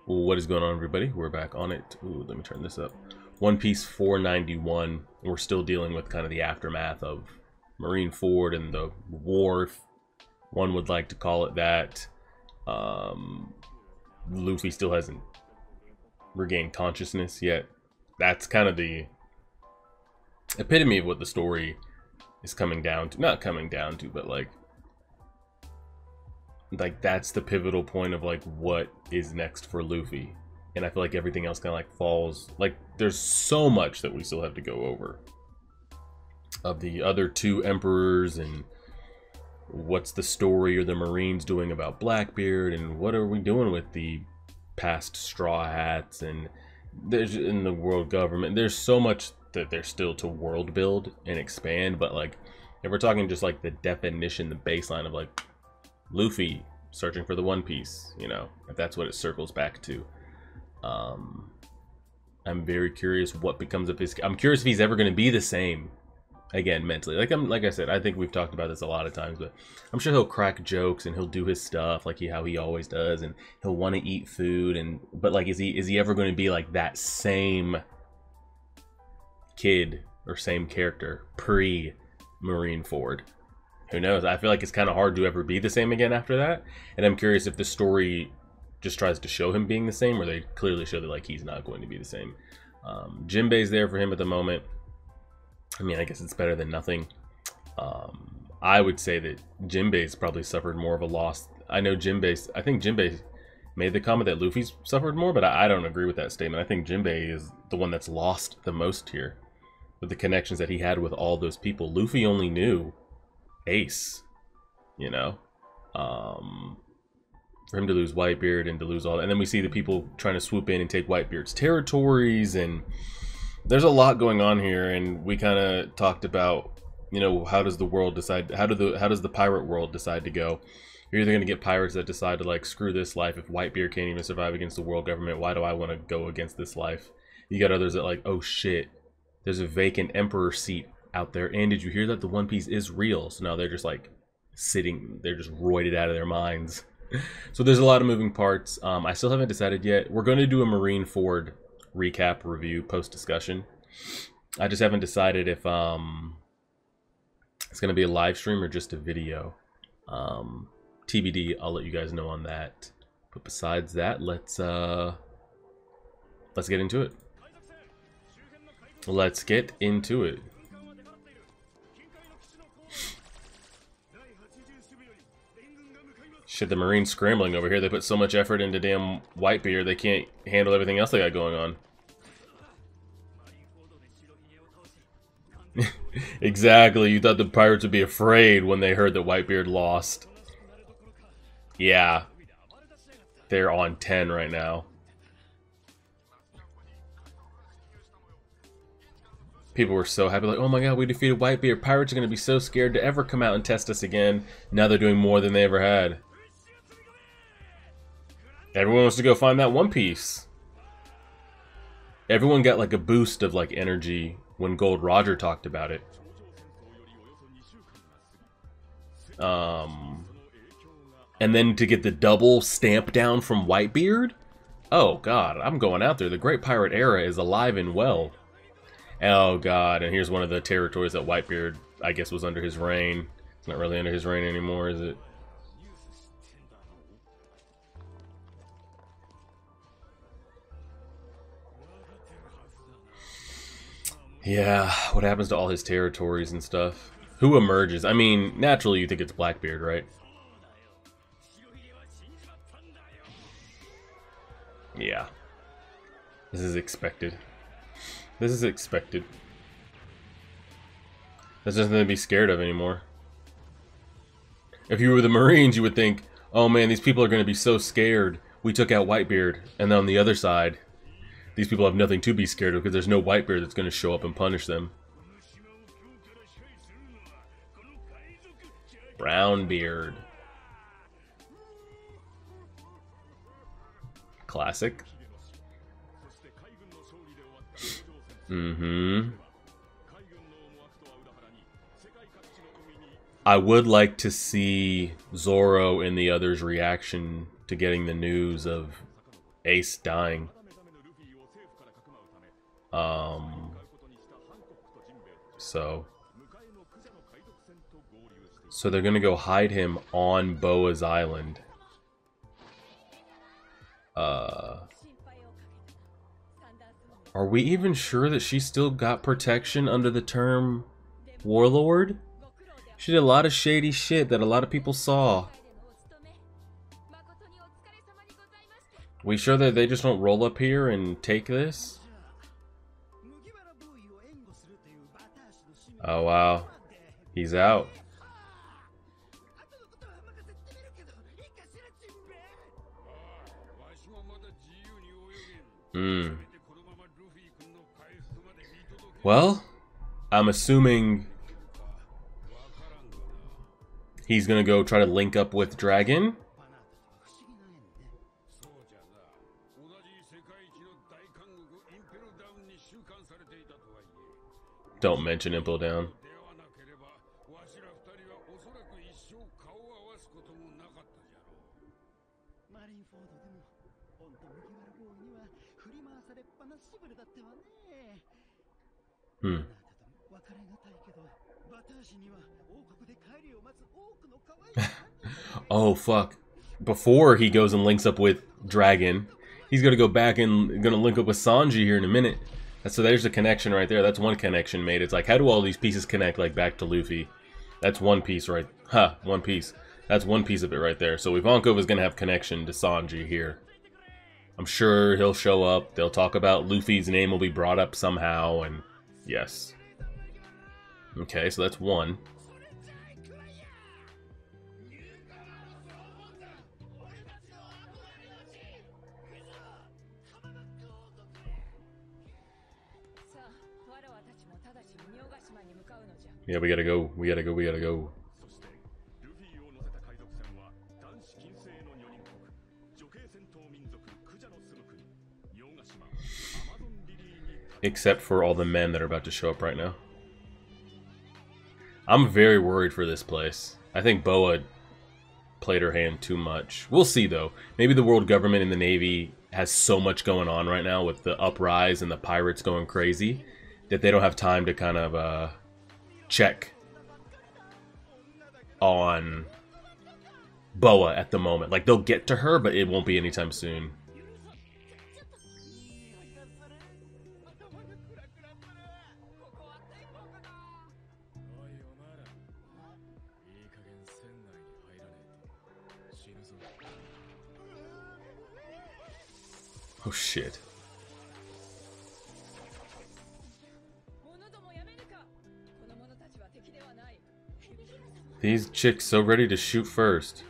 What is going on, everybody? We're back on it. Ooh, let me turn this up. One Piece 491. We're still dealing with kind of the aftermath of Marineford and the war, if one would like to call it that. Luffy still hasn't regained consciousness yet. That's kind of the epitome of what the story is coming down to. Not coming down to, but like that's the pivotal point of like what is next for Luffy. And I feel like everything else kind of like falls, like there's so much that we still have to go over of the other two emperors, and what's the story or the Marines doing about Blackbeard, and what are we doing with the past Straw Hats, and there's in the world government. There's so much that there's still to world build and expand. But like if we're talking just like the definition, the baseline of like Luffy searching for the One Piece, you know, if that's what it circles back to. I'm very curious what becomes of his. I'm curious if he's ever going to be the same again mentally. Like I said, I think we've talked about this a lot of times, but I'm sure he'll crack jokes and he'll do his stuff like how he always does, and he'll want to eat food, and but like is he ever going to be like that same kid or same character pre Marineford? Who knows? I feel like it's kind of hard to ever be the same again after that. And I'm curious if the story just tries to show him being the same, or they clearly show that like he's not going to be the same. Jinbei's there for him at the moment. I mean, I guess it's better than nothing. I would say that Jinbei's probably suffered more of a loss. I think Jinbei made the comment that Luffy's suffered more, but I don't agree with that statement. I think Jinbei is the one that's lost the most here with the connections that he had with all those people. Luffy only knew Ace, you know, for him to lose Whitebeard and to lose all that. And then we see the people trying to swoop in and take Whitebeard's territories, and there's a lot going on here. And we kind of talked about, you know, how does the world decide, how does the pirate world decide to go? You're either going to get pirates that decide to like, screw this life. If Whitebeard can't even survive against the world government, why do I want to go against this life? You got others that like, oh shit, there's a vacant emperor seat out there, and did you hear that the One Piece is real? So now they're just like sitting, they're just roided out of their minds. So there's a lot of moving parts. I still haven't decided yet. We're going to do a Marineford recap review post discussion. I just haven't decided if it's going to be a live stream or just a video. TBD, I'll let you guys know on that. But besides that, let's get into it. Let's get into it. Shit, the Marines scrambling over here. They put so much effort into damn Whitebeard, they can't handle everything else they got going on. Exactly, you thought the pirates would be afraid when they heard that Whitebeard lost. Yeah. They're on 10 right now. People were so happy, like, oh my god, we defeated Whitebeard. Pirates are going to be so scared to ever come out and test us again. Now they're doing more than they ever had. Everyone wants to go find that One Piece. Everyone got like a boost of like energy when Gold Roger talked about it. And then to get the double stamp down from Whitebeard? Oh god, I'm going out there. The Great Pirate Era is alive and well. Oh god, and here's one of the territories that Whitebeard, I guess, was under his reign. It's not really under his reign anymore, is it? Yeah, what happens to all his territories and stuff? Who emerges? I mean, naturally you think it's Blackbeard, right? Yeah. This is expected. This is expected. There's nothing to be scared of anymore. If you were the Marines, you would think, oh man, these people are going to be so scared. We took out Whitebeard. And then on the other side, these people have nothing to be scared of because there's no Whitebeard that's going to show up and punish them. Brownbeard. Classic. I would like to see Zoro and the others' reaction to getting the news of Ace dying. So they're gonna go hide him on Boa's island. Are we even sure that she still got protection under the term Warlord? She did a lot of shady shit that a lot of people saw. We sure that they just don't roll up here and take this? Oh wow. He's out. Well, I'm assuming he's gonna go try to link up with Dragon. Don't mention Impel Down. Oh fuck. Before he goes and links up with Dragon, he's gonna go back and gonna link up with Sanji here in a minute. So there's a connection right there. That's one connection made. It's like, how do all these pieces connect, like, back to Luffy? That's one piece, right? One piece. That's one piece of it right there. So Ivankov is gonna have connection to Sanji here. I'm sure he'll show up. They'll talk about Luffy's name will be brought up somehow, and yes. Okay, so that's one. Yeah, we gotta go. We gotta go. We gotta go. Except for all the men that are about to show up right now. I'm very worried for this place. I think Boa played her hand too much. We'll see, though. Maybe the world government and the Navy has so much going on right now with the uprise and the pirates going crazy that they don't have time to kind of check on Boa at the moment. Like, they'll get to her, but it won't be anytime soon. Oh shit. These chicks so ready to shoot first.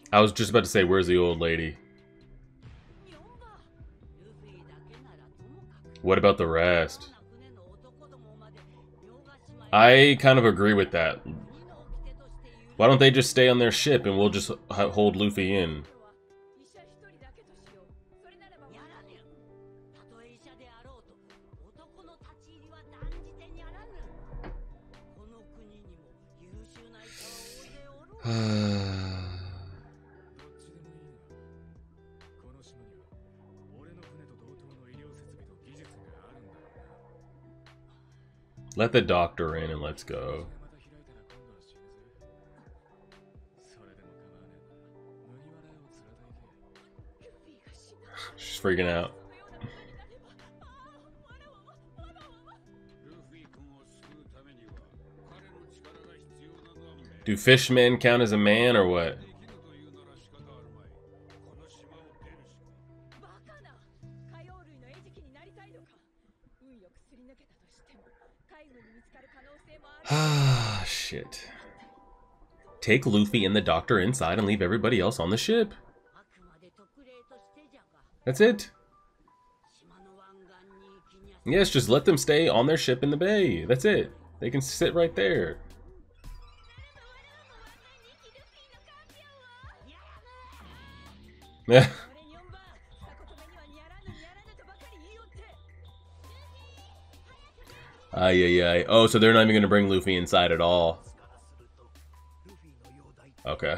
I was just about to say, where's the old lady? What about the rest? I kind of agree with that. Why don't they just stay on their ship and we'll just hold Luffy in? Let the doctor in and let's go. She's freaking out. Do fishmen count as a man or what? Ah, shit. Take Luffy and the doctor inside and leave everybody else on the ship. That's it. Yes, just let them stay on their ship in the bay. That's it. They can sit right there. Yeah. Ay, ay, ay. Oh, so they're not even going to bring Luffy inside at all. Okay.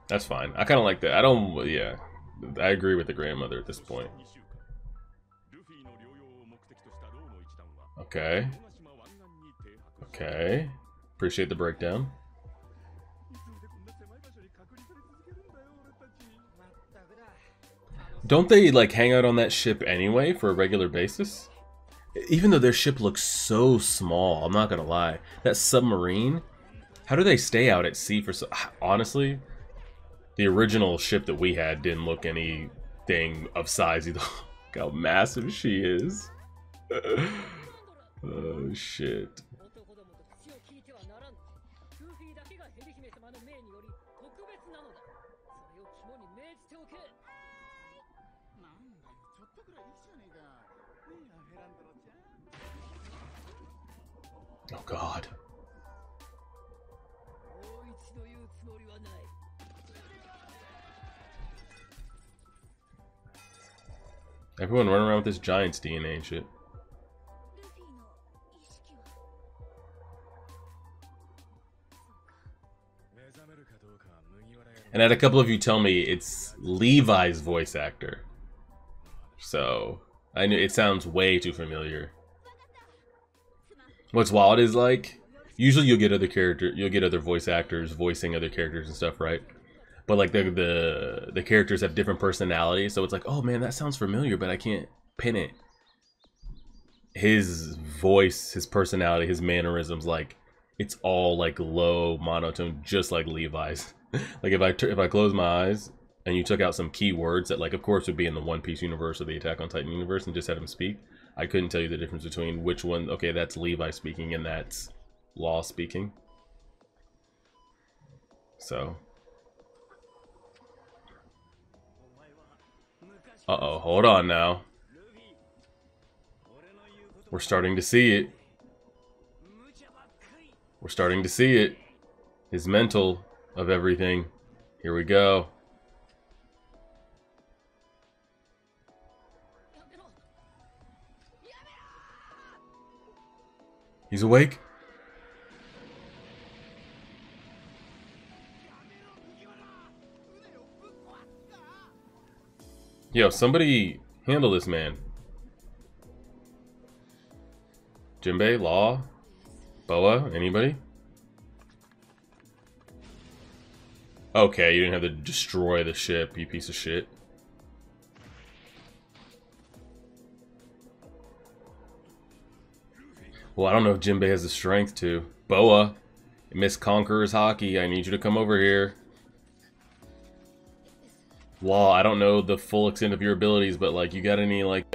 That's fine. I kind of like that. I don't... Yeah. I agree with the grandmother at this point. Okay. Okay. Appreciate the breakdown. Don't they, like, hang out on that ship anyway for a regular basis? Even though their ship looks so small, I'm not gonna lie. That submarine, how do they stay out at sea for so... Honestly, the original ship that we had didn't look anything of size either. Look how massive she is. Oh, shit. Oh, God. Everyone running around with this giant's DNA and shit. And I had a couple of you tell me it's Levi's voice actor. So, I knew it sounds way too familiar. What's wild is, like, usually you'll get other voice actors voicing other characters and stuff, right? But like the characters have different personalities, so it's like, oh man, that sounds familiar, but I can't pin it. His voice, his personality, his mannerisms, like it's all like low monotone, just like Levi's. Like if I close my eyes and you took out some keywords that, like, of course would be in the One Piece universe or the Attack on Titan universe, and just had him speak, I couldn't tell you the difference between which one. Okay, that's Levi speaking and that's Law speaking. So. Uh-oh, hold on now. We're starting to see it. We're starting to see it. His mental of everything. Here we go. He's awake? Yo, somebody handle this man. Jinbei, Law, Boa, anybody? Okay, you didn't have to destroy the ship, you piece of shit. Well, I don't know if Jinbei has the strength to. Boa, Miss Conqueror's Hockey, I need you to come over here. Law, I don't know the full extent of your abilities, but like, you got any like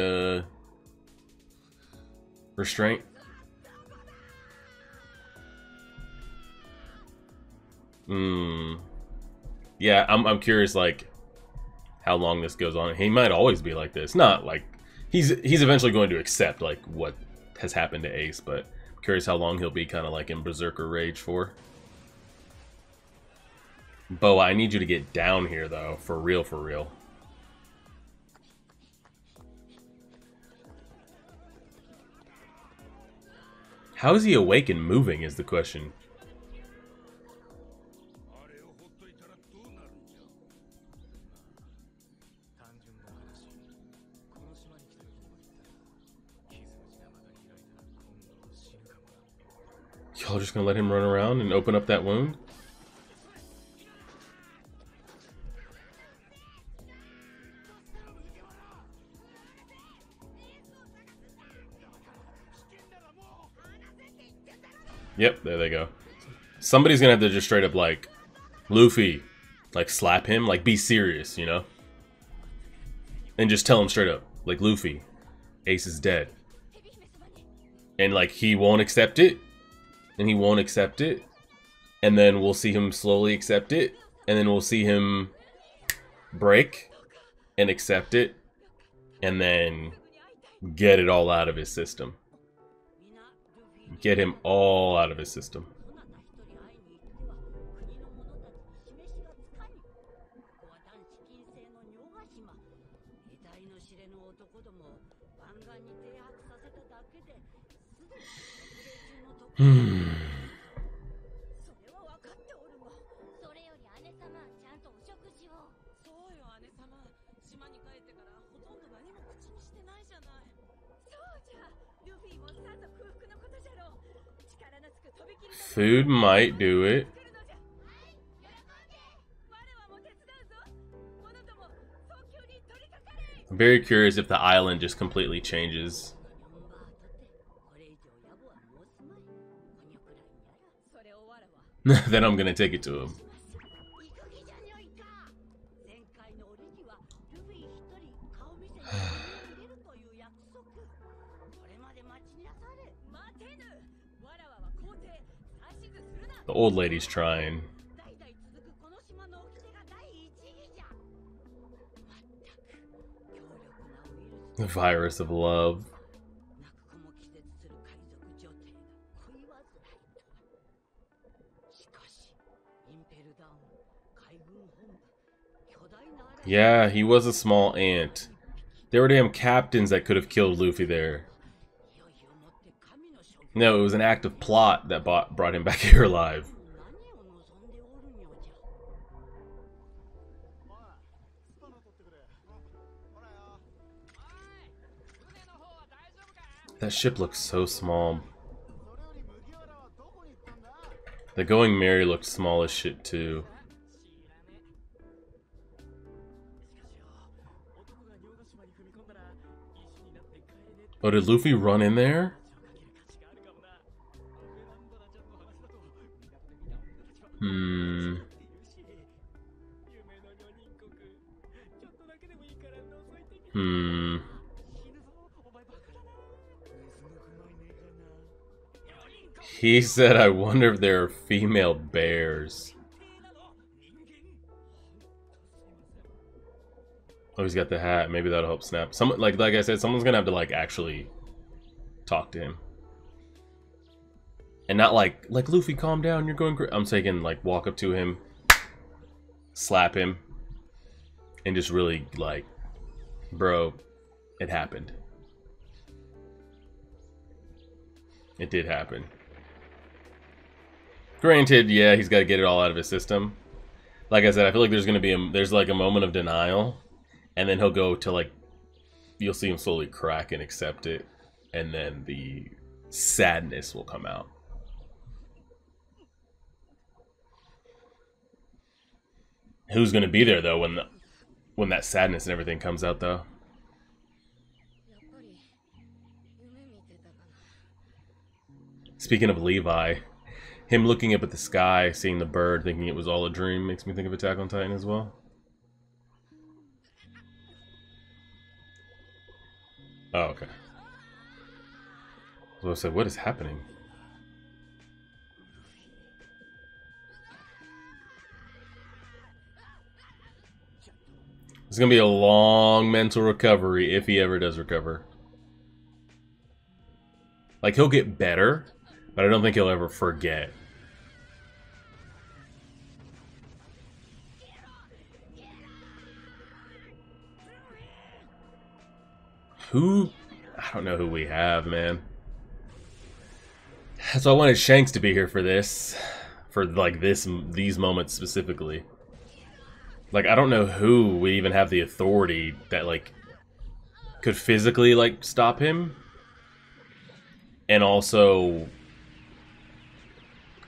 restraint? Yeah, I'm curious like how long this goes on. He might always be like this. Not like he's eventually going to accept like what has happened to Ace, but I'm curious how long he'll be kind of like in berserker rage for. Boa, I need you to get down here though, for real, for real. How is he awake and moving is the question. Y'all just gonna let him run around and open up that wound? Yep, there they go. Somebody's gonna have to just straight up like, Luffy, like slap him, like be serious, you know? And just tell him straight up, like, Luffy, Ace is dead. And like, he won't accept it, and he won't accept it, and then we'll see him slowly accept it, and then we'll see him break and accept it, and then get it all out of his system. Get him all out of his system. Food might do it. I'm very curious if the island just completely changes. Then I'm gonna take it to him. The old lady's trying. The virus of love. Yeah, he was a small ant. There were damn captains that could have killed Luffy there. No, it was an act of plot that brought him back here alive. That ship looks so small. The Going Merry looked small as shit too. Oh, did Luffy run in there? He said, I wonder if there are female bears. Oh, he's got the hat. Maybe that'll help Snap. Like I said, someone's gonna have to like actually talk to him. And not like Luffy, calm down, you're going great. I'm taking like walk up to him, slap him, and just really like, bro, it happened. It did happen. Granted, yeah, he's got to get it all out of his system. Like I said, I feel like there's gonna be there's like a moment of denial, and then he'll go to like, you'll see him slowly crack and accept it, and then the sadness will come out. Who's gonna be there though when that sadness and everything comes out though? Speaking of Levi, him looking up at the sky, seeing the bird, thinking it was all a dream, makes me think of Attack on Titan as well. Oh, okay. So I said, what is happening? It's gonna be a long mental recovery if he ever does recover. Like, he'll get better, but I don't think he'll ever forget. Who? I don't know who we have, man. So I wanted Shanks to be here for this. For, like, these moments specifically. Like, I don't know who would even have the authority that, like, could physically, like, stop him. And also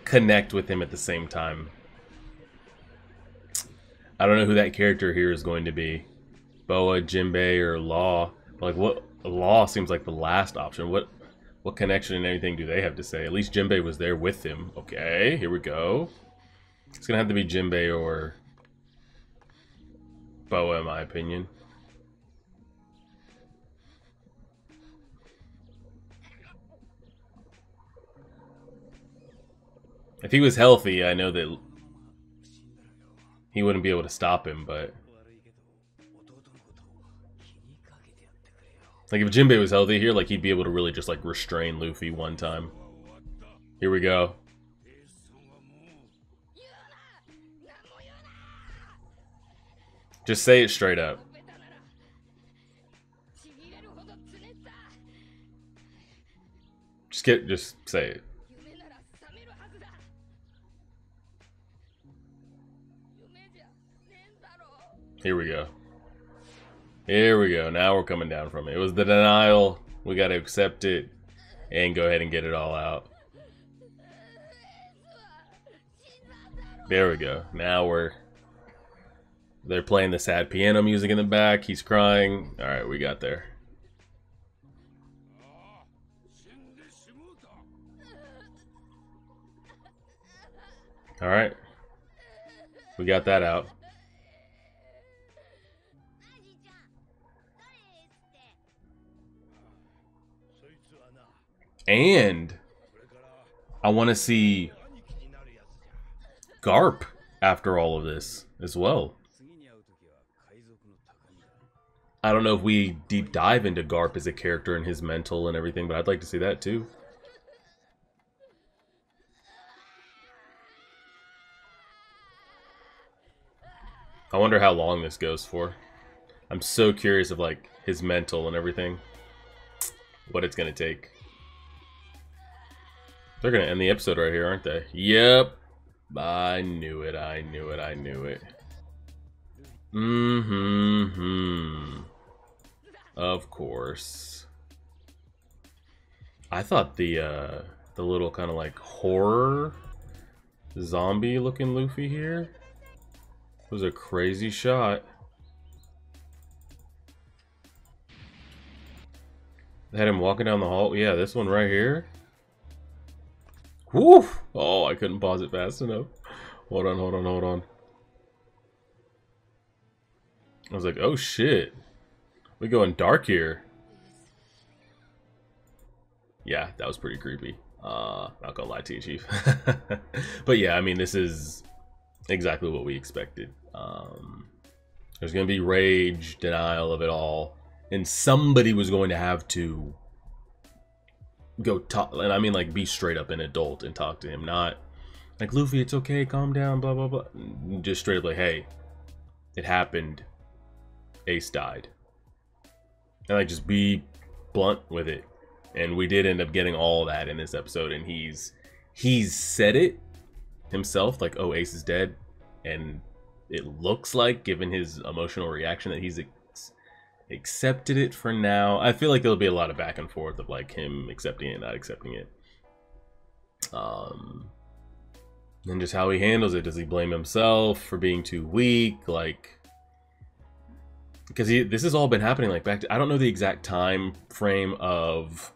connect with him at the same time. I don't know who that character here is going to be. Boa, Jinbei, or Law. Like, what? Law seems like the last option. What connection and anything do they have to say? At least Jinbei was there with him. Okay, here we go. It's gonna have to be Jinbei or Boa, in my opinion. If he was healthy, I know that he wouldn't be able to stop him, but... Like, if Jinbei was healthy here, like, he'd be able to really just, like, restrain Luffy one time. Here we go. Just say it straight up. Just say it. Here we go. Here we go. Now we're coming down from it. It was the denial. We got to accept it and go ahead and get it all out. There we go. Now they're playing the sad piano music in the back. He's crying. All right, we got there. All right. We got that out. And I want to see Garp after all of this as well. I don't know if we deep dive into Garp as a character and his mental and everything, but I'd like to see that too. I wonder how long this goes for. I'm so curious of like his mental and everything. What it's gonna take. They're gonna end the episode right here, aren't they? Yep. I knew it, I knew it, I knew it. Of course. I thought the little kind of like horror zombie looking Luffy here was a crazy shot. They had him walking down the hall. Yeah, this one right here. Woo! Oh, I couldn't pause it fast enough. Hold on, hold on, hold on. I was like, oh shit. We going dark here. Yeah, that was pretty creepy. Not gonna lie to you, Chief. But yeah, I mean, this is exactly what we expected. There's gonna be rage, denial of it all, and somebody was going to have to go talk, and I mean like be straight up an adult and talk to him, not like, Luffy, it's okay, calm down, blah blah blah. Just straight up like, hey, it happened, Ace died, and like just be blunt with it. And we did end up getting all that in this episode, and he's said it himself, like, oh, Ace is dead, and it looks like, given his emotional reaction, that he's accepted it for now. I feel like there'll be a lot of back and forth of like him accepting it, not accepting it. And just how he handles it. Does he blame himself for being too weak? Like, because this has all been happening like back to, I don't know the exact time frame of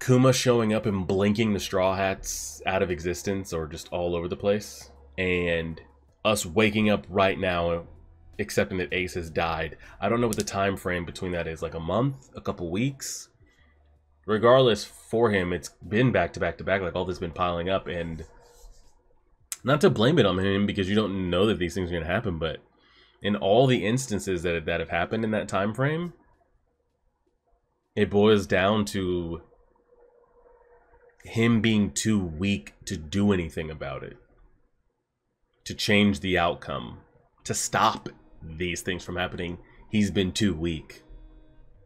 Kuma showing up and blinking the Straw Hats out of existence or just all over the place, and us waking up right now accepting that Ace has died. I don't know what the time frame between that is, like a month, a couple weeks. Regardless, for him, it's been back to back to back, like all this has been piling up, and not to blame it on him because you don't know that these things are going to happen, but in all the instances that have happened in that time frame, it boils down to him being too weak to do anything about it, to change the outcome, to stop these things from happening. He's been too weak.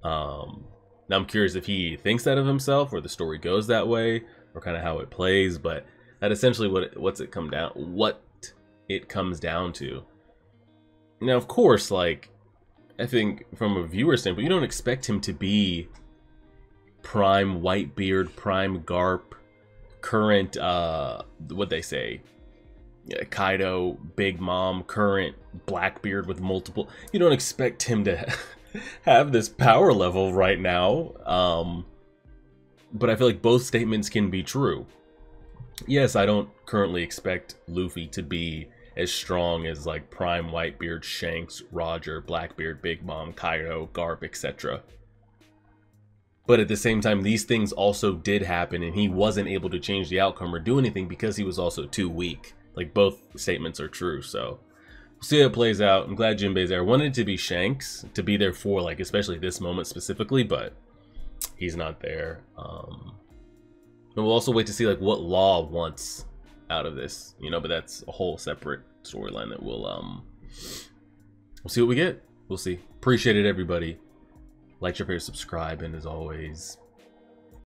Now I'm curious if he thinks that of himself, or the story goes that way, or kind of how it plays, but that essentially what it comes down to. Now, of course, like, I think from a viewer standpoint, you don't expect him to be prime Whitebeard, prime Garp, current, what they say, yeah, Kaido, Big Mom, current Blackbeard with multiple. You don't expect him to have this power level right now. But I feel like both statements can be true. Yes, I don't currently expect Luffy to be as strong as like prime Whitebeard, Shanks, Roger, Blackbeard, Big Mom, Kaido, Garp, etc. But at the same time, these things also did happen, and he wasn't able to change the outcome or do anything because he was also too weak. Like, both statements are true, so we'll see how it plays out. I'm glad Jinbei's there. I wanted it to be Shanks, to be there for, like, especially this moment specifically, but he's not there. And we'll also wait to see like what Law wants out of this, you know, but that's a whole separate storyline that we'll see what we get. We'll see. Appreciate it, everybody. Like, share, subscribe, and as always,